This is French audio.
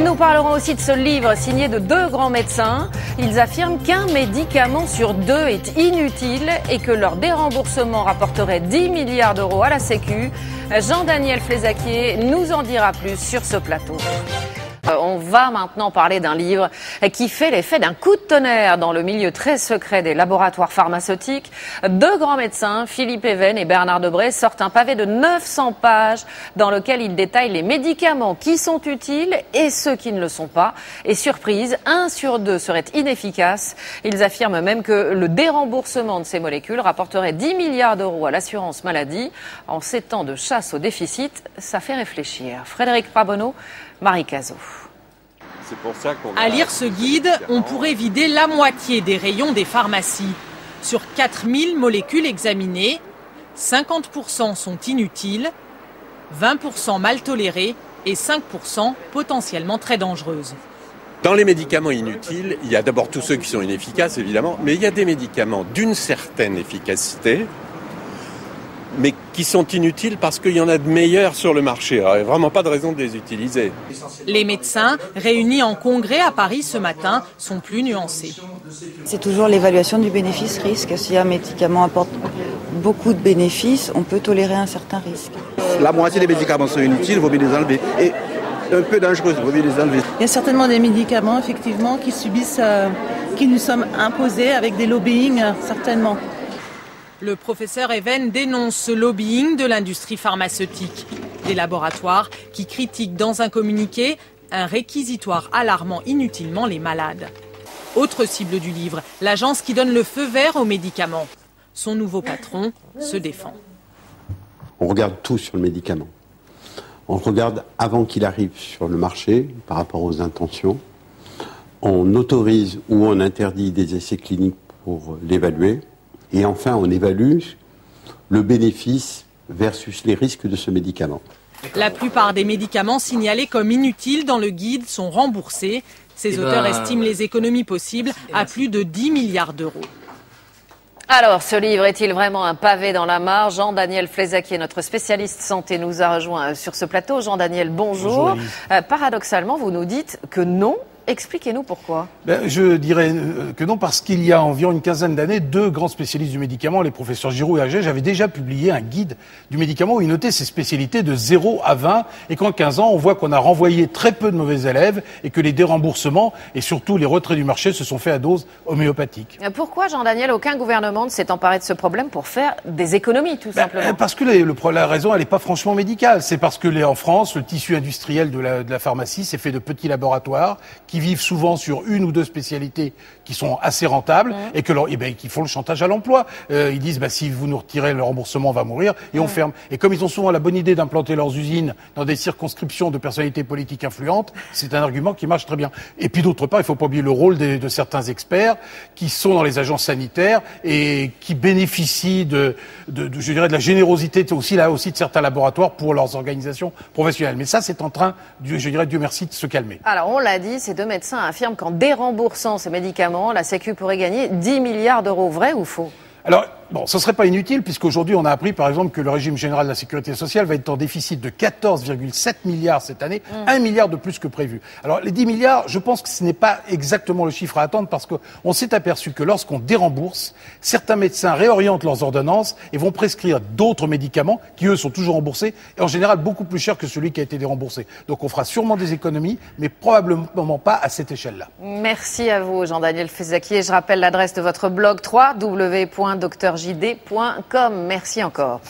Nous parlerons aussi de ce livre signé de deux grands médecins. Ils affirment qu'un médicament sur deux est inutile et que leur déremboursement rapporterait 10 milliards d'euros à la Sécu. Jean-Daniel Flézaquier nous en dira plus sur ce plateau. On va maintenant parler d'un livre qui fait l'effet d'un coup de tonnerre dans le milieu très secret des laboratoires pharmaceutiques. Deux grands médecins, Philippe Even et Bernard Debré, sortent un pavé de 900 pages dans lequel ils détaillent les médicaments qui sont utiles et ceux qui ne le sont pas. Et surprise, 1 sur 2 serait inefficace. Ils affirment même que le déremboursement de ces molécules rapporterait 10 milliards d'euros à l'assurance maladie. En ces temps de chasse au déficit, ça fait réfléchir. Frédéric Prabonneau, Marie Cazot. À lire ce guide, on pourrait vider la moitié des rayons des pharmacies. Sur 4000 molécules examinées, 50% sont inutiles, 20% mal tolérées et 5% potentiellement très dangereuses. Dans les médicaments inutiles, il y a d'abord tous ceux qui sont inefficaces, évidemment, mais il y a des médicaments d'une certaine efficacité, mais qui sont inutiles parce qu'il y en a de meilleurs sur le marché. Alors, il n'y a vraiment pas de raison de les utiliser. Les médecins, réunis en congrès à Paris ce matin, sont plus nuancés. C'est toujours l'évaluation du bénéfice-risque. Si un médicament apporte beaucoup de bénéfices, on peut tolérer un certain risque. La moitié des médicaments sont inutiles, il vaut mieux les enlever. Et un peu dangereux, il vaut mieux les enlever. Il y a certainement des médicaments, effectivement, qui subissent, qui nous sommes imposés avec des lobbying, certainement. Le professeur Even dénonce ce lobbying de l'industrie pharmaceutique. Des laboratoires qui critiquent dans un communiqué un réquisitoire alarmant inutilement les malades. Autre cible du livre, l'agence qui donne le feu vert aux médicaments. Son nouveau patron se défend. On regarde tout sur le médicament. On regarde avant qu'il arrive sur le marché par rapport aux intentions. On autorise ou on interdit des essais cliniques pour l'évaluer. Et enfin, on évalue le bénéfice versus les risques de ce médicament. La plupart des médicaments signalés comme inutiles dans le guide sont remboursés. Ces auteurs estiment les économies possibles à plus de 10 milliards d'euros. Alors, ce livre est-il vraiment un pavé dans la mare? Jean-Daniel Flézaquier, notre spécialiste santé, nous a rejoint sur ce plateau. Jean-Daniel, bonjour. Paradoxalement, vous nous dites que non. Expliquez-nous pourquoi. Je dirais que non, parce qu'il y a environ une quinzaine d'années, deux grands spécialistes du médicament, les professeurs Giraud et Agege, avaient déjà publié un guide du médicament où ils notaient ses spécialités de 0 à 20 et qu'en 15 ans, on voit qu'on a renvoyé très peu de mauvais élèves et que les déremboursements et surtout les retraits du marché se sont faits à dose homéopathique. Pourquoi, Jean-Daniel, aucun gouvernement ne s'est emparé de ce problème pour faire des économies, tout simplement? Parce que la raison, elle n'est pas franchement médicale. C'est parce que en France, le tissu industriel de la pharmacie, c'est fait de petits laboratoires qui vivent souvent sur une ou deux spécialités qui sont assez rentables et qui font le chantage à l'emploi. Ils disent si vous nous retirez le remboursement, on va mourir et on ferme. Et comme ils ont souvent la bonne idée d'implanter leurs usines dans des circonscriptions de personnalités politiques influentes, c'est un argument qui marche très bien. Et puis d'autre part, il ne faut pas oublier le rôle de certains experts qui sont dans les agences sanitaires et qui bénéficient de la générosité aussi de certains laboratoires pour leurs organisations professionnelles. Mais ça, c'est en train, Dieu merci, de se calmer. Alors, on l'a dit, ces deux médecins affirment qu'en déremboursant ces médicaments, la Sécu pourrait gagner 10 milliards d'euros. Vrai ou faux? Alors, ce serait pas inutile, puisqu'aujourd'hui, on a appris, par exemple, que le régime général de la sécurité sociale va être en déficit de 14,7 milliards cette année, 1 milliard de plus que prévu. Alors, les 10 milliards, je pense que ce n'est pas exactement le chiffre à attendre, parce qu'on s'est aperçu que lorsqu'on dérembourse, certains médecins réorientent leurs ordonnances et vont prescrire d'autres médicaments qui, eux, sont toujours remboursés, et en général beaucoup plus cher que celui qui a été déremboursé. Donc, on fera sûrement des économies, mais probablement pas à cette échelle-là. Merci à vous, Jean-Daniel Flézaquier. Je rappelle l'adresse de votre blog www.drjd.com. Merci encore.